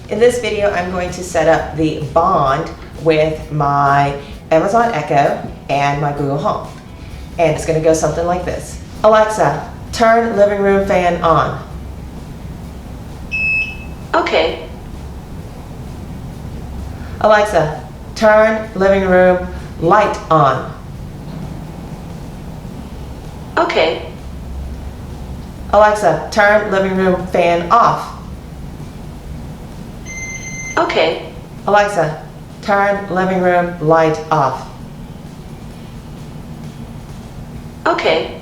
In this video, I'm going to set up the Bond with my Amazon Echo and my Google Home. And it's going to go something like this. Alexa, turn living room fan on. Okay. Alexa, turn living room light on. Okay. Alexa, turn living room fan off. Okay. Alexa, turn living room light off. Okay.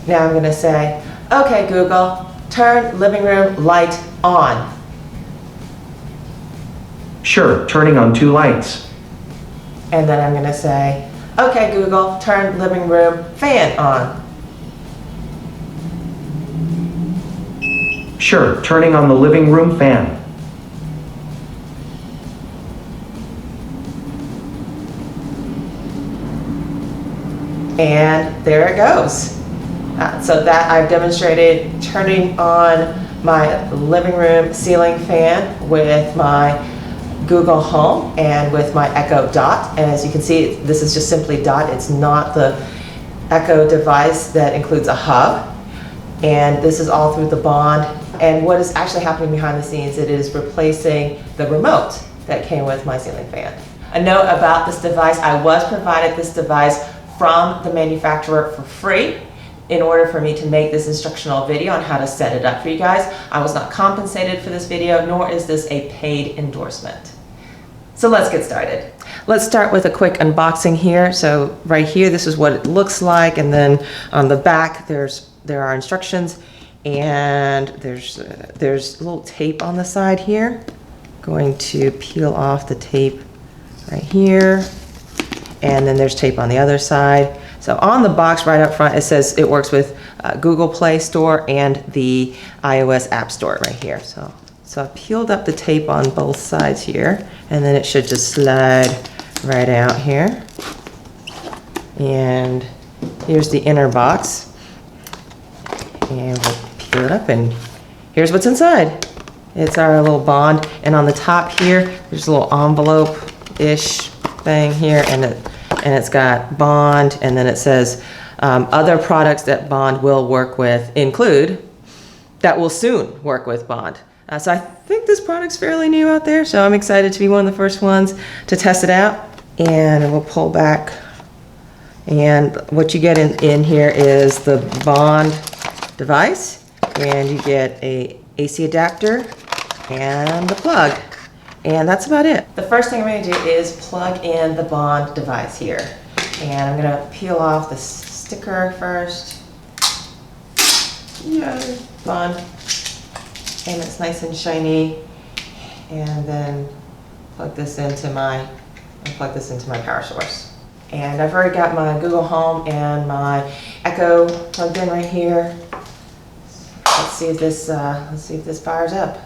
Now I'm going to say, okay Google, turn living room light on. Sure, turning on 2 lights. And then I'm going to say, okay Google, turn living room fan on. Sure, turning on the living room fan. And there it goes. So that I've demonstrated turning on my living room ceiling fan with my Google Home and with my Echo Dot. And as you can see, this is just simply Dot. It's not the Echo device that includes a hub. And this is all through the Bond. And what is actually happening behind the scenes, it is replacing the remote that came with my ceiling fan. A note about this device, I was provided this device from the manufacturer for free in order for me to make this instructional video on how to set it up for you guys. I was not compensated for this video, nor is this a paid endorsement. So let's get started. Let's start with a quick unboxing here. So right here, this is what it looks like, and then on the back there are instructions, and there's a little tape on the side here. Going to peel off the tape right here, and then there's tape on the other side. So on the box right up front, it says it works with Google Play Store and the iOS App Store right here. So I peeled up the tape on both sides here, and then it should just slide right out here. And here's the inner box. And we'll peel it up, and here's what's inside. It's our little Bond, and on the top here, there's a little envelope-ish thing here, and it's got Bond, and then it says other products that Bond will work with include, that will soon work with Bond. So I think this product's fairly new out there, so I'm excited to be one of the first ones to test it out. And we'll pull back, and what you get in here is the Bond device, and you get a AC adapter and the plug. And that's about it. The first thing I'm going to do is plug in the Bond device here. And I'm going to peel off the sticker first. Yeah, Bond. And it's nice and shiny. And then plug this into my power source. And I've already got my Google Home and my Echo plugged in right here. Let's see if this fires up.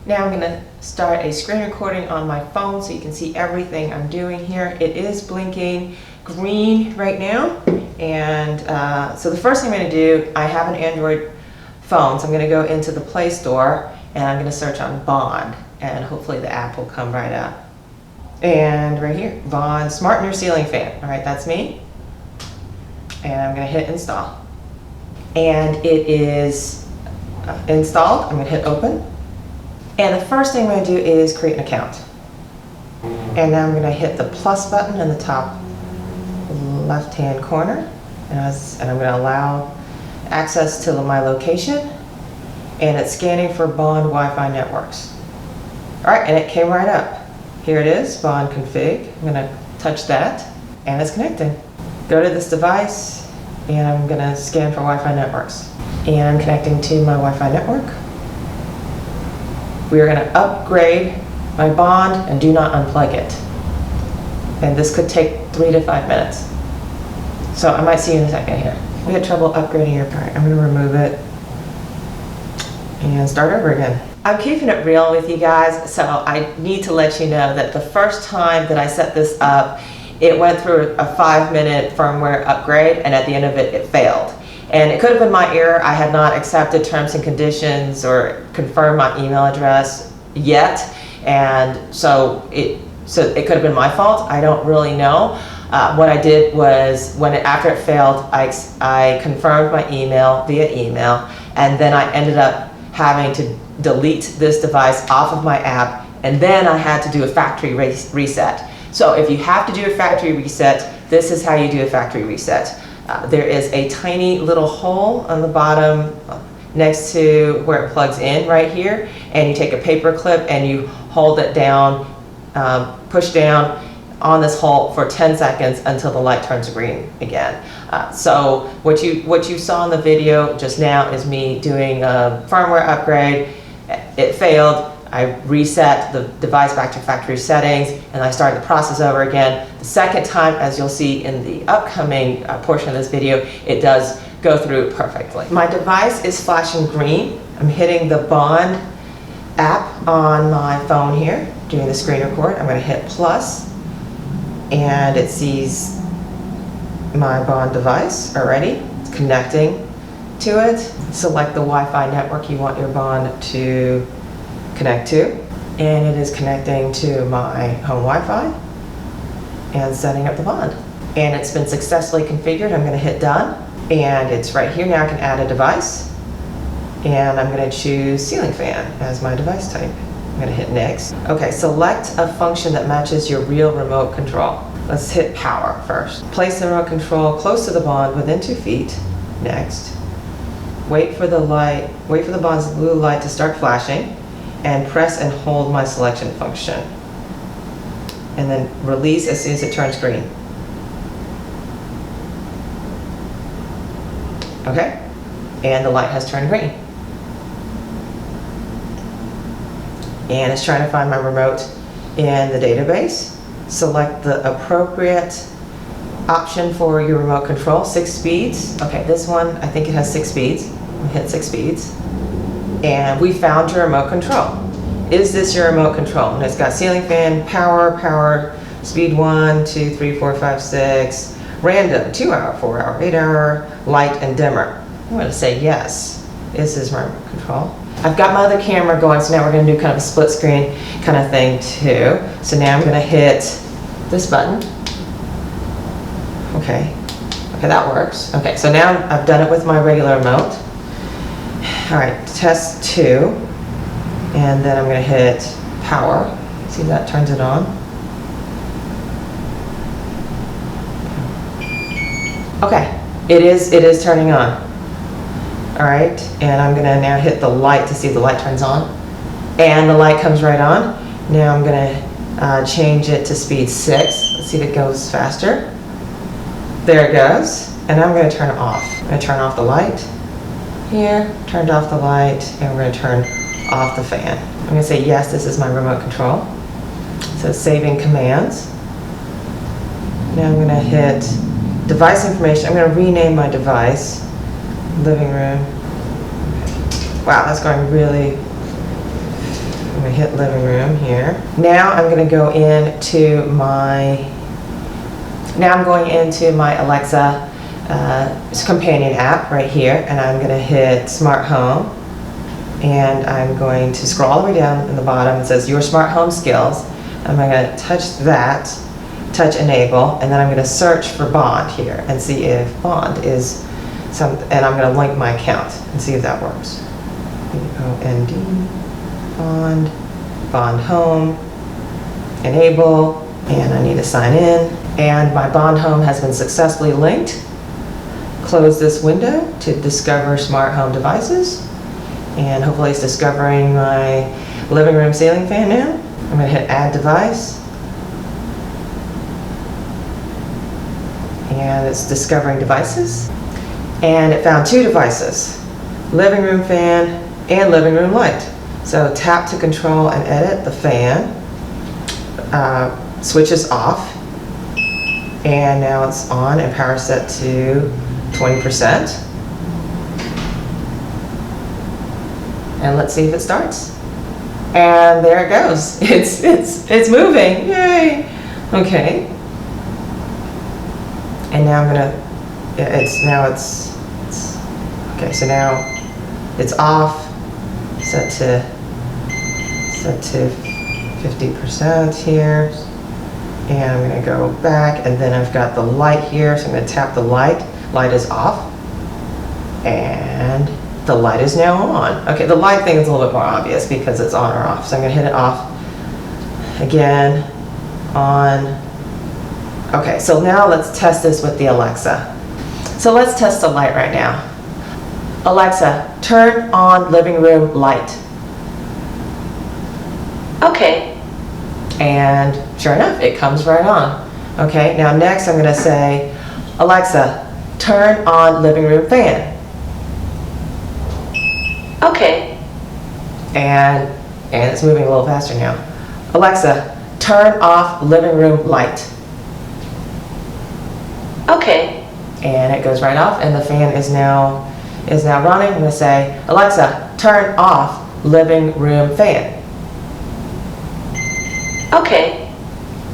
Now I'm going to start a screen recording on my phone so you can see everything I'm doing here. It is blinking green right now, and so the first thing I'm going to do, I have an Android phone, so I'm going to go into the Play Store and I'm going to search on Bond, and hopefully the app will come right up. And right here, Bond Smart Mirror Ceiling Fan. All right, that's me. And I'm going to hit install. And it is installed. I'm going to hit open. And the first thing I'm going to do is create an account. And now I'm going to hit the plus button in the top left-hand corner. And I'm going to allow access to my location. And it's scanning for Bond Wi-Fi networks. All right, and it came right up. Here it is, Bond config. I'm going to touch that, and it's connecting. Go to this device, and I'm going to scan for Wi-Fi networks. And I'm connecting to my Wi-Fi network. We are going to upgrade my Bond and do not unplug it. And this could take 3 to 5 minutes. So I might see you in a second here. We had trouble upgrading your part. I'm going to remove it and start over again. I'm keeping it real with you guys, so I need to let you know that the first time that I set this up, it went through a 5-minute firmware upgrade, and at the end of it, it failed. And it could have been my error. I had not accepted terms and conditions or confirmed my email address yet. And so it could have been my fault. I don't really know. What I did was, after it failed, I confirmed my email via email, and then I ended up having to delete this device off of my app, and then I had to do a factory reset. So if you have to do a factory reset, this is how you do a factory reset. There is a tiny little hole on the bottom next to where it plugs in right here, and you take a paper clip and you hold it down, push down on this hole for 10 seconds until the light turns green again. So what you saw in the video just now is me doing a firmware upgrade. It failed. I reset the device back to factory settings, and I started the process over again. The second time, as you'll see in the upcoming portion of this video, it does go through perfectly. My device is flashing green. I'm hitting the Bond app on my phone here, doing the screen record. I'm going to hit plus, and it sees my Bond device already. It's connecting to it. Select the Wi-Fi network you want your Bond to connect to, and it is connecting to my home Wi-Fi and setting up the Bond. And it's been successfully configured. I'm going to hit done, and it's right here. Now I can add a device, and I'm going to choose ceiling fan as my device type. I'm going to hit next. Okay, select a function that matches your real remote control. Let's hit power first. Place the remote control close to the Bond within 2 feet. Next. Wait for the Bond's blue light to start flashing, and press and hold my selection function. And then release as soon as it turns green. Okay? And the light has turned green. And it's trying to find my remote in the database. Select the appropriate option for your remote control, 6 speeds. Okay, this one, I think it has 6 speeds. We hit 6 speeds. And we found your remote control. Is this your remote control? And it's got ceiling fan, power, speed 1, 2, 3, 4, 5, 6, random, 2 hour, 4 hour, 8 hour, light, and dimmer. I'm going to say yes. This is my remote control. I've got my other camera going, so now we're going to do kind of a split screen kind of thing too. So now I'm going to hit this button. Okay, that works. Okay, so now I've done it with my regular remote. All right, test 2, and then I'm going to hit power. See if that turns it on. Okay, it is turning on. All right, and I'm going to now hit the light to see if the light turns on, and the light comes right on. Now I'm going to change it to speed 6. Let's see if it goes faster. There it goes, and I'm going to turn it off. I'm going to turn off the light. Here, turned off the light, and we're going to turn off the fan. I'm going to say yes, this is my remote control. So saving commands. Now I'm going to hit device information. I'm going to rename my device. Living room. Wow, that's going really. I'm going to hit living room here. Now I'm going to go into my. Now I'm going into my Alexa companion app right here, and I'm going to hit smart home, and I'm going to scroll all the way down in the bottom. It says your smart home skills. I'm going to touch that, touch enable, and then I'm going to search for Bond here and see if Bond is some, and I'm going to link my account and see if that works. B-O-N-D, Bond, Bond home, enable, and I need to sign in, and my Bond home has been successfully linked. Close this window to discover smart home devices, and hopefully it's discovering my living room ceiling fan now. I'm going to hit add device, and it's discovering devices, and it found 2 devices, living room fan and living room light. So tap to control and edit the fan, switches off, and now it's on and power set to 20%. And let's see if it starts. And there it goes. It's moving. Yay! Okay. And now I'm gonna. It's Okay, so now it's off, set to 50% here. And I'm gonna go back, and then I've got the light here, so I'm gonna tap the light. Light is off, and the light is now on. Okay, the light thing is a little bit more obvious because it's on or off. So I'm gonna hit it off again, on. Okay, so now let's test this with the Alexa. So let's test the light right now. Alexa, turn on living room light. Okay. And sure enough, it comes right on. Okay, now next I'm gonna say, Alexa, turn on living room fan. Okay. And it's moving a little faster now. Alexa, turn off living room light. Okay. And it goes right off, and the fan is now running. I'm gonna say, Alexa, turn off living room fan. Okay.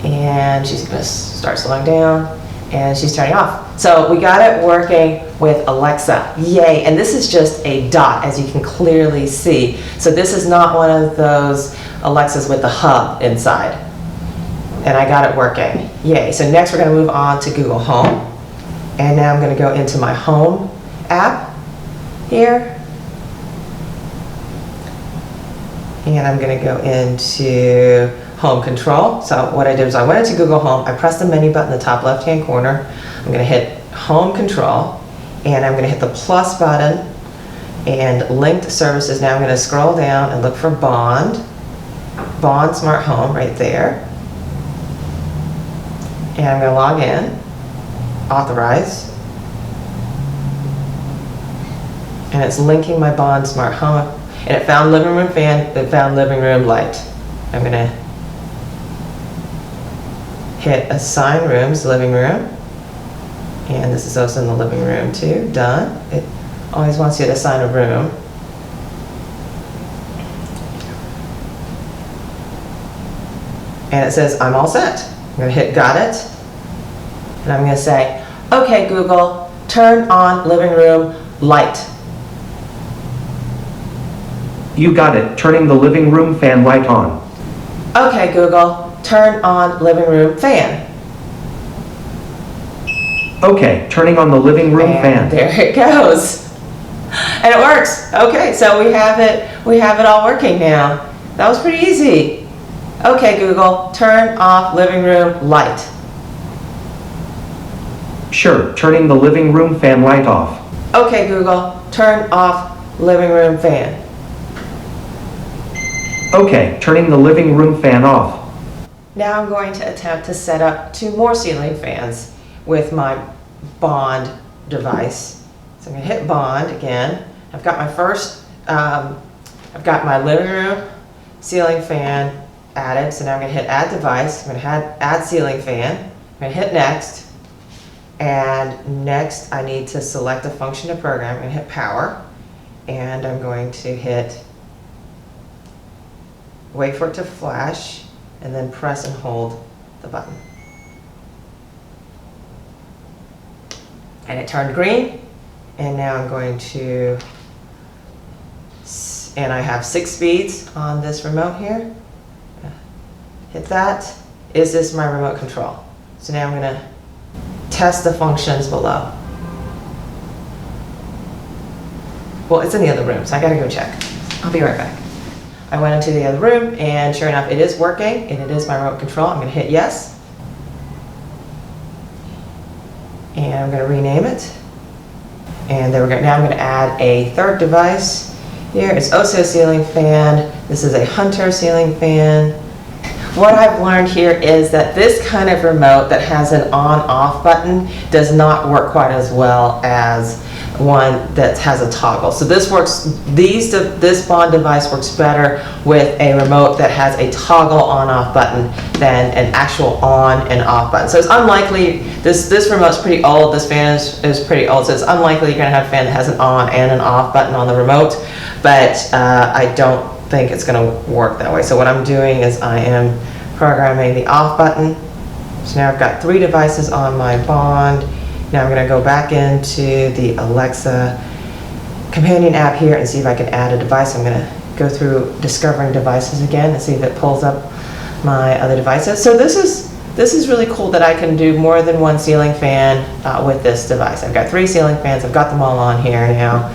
And she's gonna start slowing down, and she's turning off. So we got it working with Alexa. Yay, and this is just a dot, as you can clearly see. So this is not one of those Alexas with the hub inside. And I got it working. Yay, so next we're gonna move on to Google Home. And now I'm gonna go into my Home app here. And I'm gonna go into Home Control. So what I did was I went into Google Home, I pressed the menu button in the top left-hand corner. I'm gonna hit Home Control, and I'm gonna hit the plus button and linked services. Now I'm gonna scroll down and look for Bond Smart Home right there. And I'm gonna log in, authorize. And it's linking my Bond Smart Home. And it found living room fan, it found living room light. I'm gonna hit assign rooms, living room. And this is also in the living room too, done. It always wants you to assign a room. And it says, I'm all set. I'm gonna hit got it. And I'm gonna say, okay Google, turn on living room light. You got it, turning the living room fan light on. Okay Google, turn on living room fan. Okay, turning on the living room And fan. there it goes. And it works. Okay, so we have it all working now. That was pretty easy. Okay Google, turn off living room light. Sure, turning the living room fan light off. Okay Google, turn off living room fan. Okay, turning the living room fan off. Now I'm going to attempt to set up 2 more ceiling fans with my Bond device. So I'm going to hit Bond again. I've got my first, I've got my living room ceiling fan added. So now I'm going to hit Add Device. I'm going to add ceiling fan. I'm going to hit Next. And next I need to select a function to program. I'm going to hit Power. And I'm going to hit, wait for it to flash, and then press and hold the button. And it turned green, and now I'm going to, and I have 6 speeds on this remote here. Hit that. Is this my remote control? So now I'm going to test the functions below. Well, it's in the other room, so I gotta go check. I'll be right back. I went into the other room, and sure enough, it is working, and it is my remote control. I'm gonna hit yes. And I'm going to rename it. And there we go. Now I'm going to add a 3rd device. Here it's also a ceiling fan. This is a Hunter ceiling fan. What I've learned here is that this kind of remote that has an on-off button does not work quite as well as one that has a toggle. So this works, this Bond device works better with a remote that has a toggle on-off button than an actual on and off button. So it's unlikely, this remote's pretty old, this fan is pretty old, so it's unlikely you're gonna have a fan that has an on and an off button on the remote, but I don't think it's gonna work that way. So what I'm doing is I am programming the off button. So now I've got 3 devices on my Bond. Now I'm going to go back into the Alexa companion app here and see if I can add a device. I'm gonna go through discovering devices again and see if it pulls up my other devices. So this is really cool that I can do more than one ceiling fan with this device. I've got 3 ceiling fans. I've got them all on here now.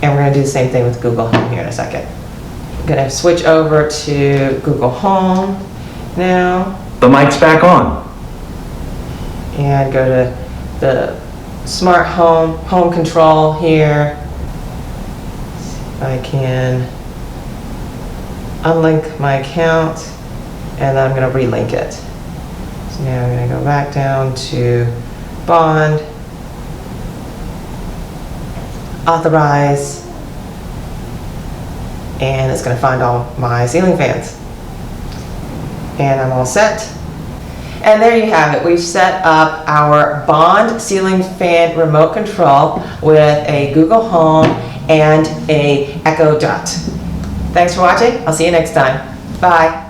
And we're gonna do the same thing with Google Home here in a second. I'm gonna switch over to Google Home now The mic's back on. and go to the smart home control here. I can unlink my account and then I'm going to relink it. So now I'm going to go back down to Bond, Authorize, and it's going to find all my ceiling fans. And I'm all set. And there you have it. We've set up our Bond ceiling fan remote control with a Google Home and a Echo Dot. Thanks for watching. I'll see you next time. Bye.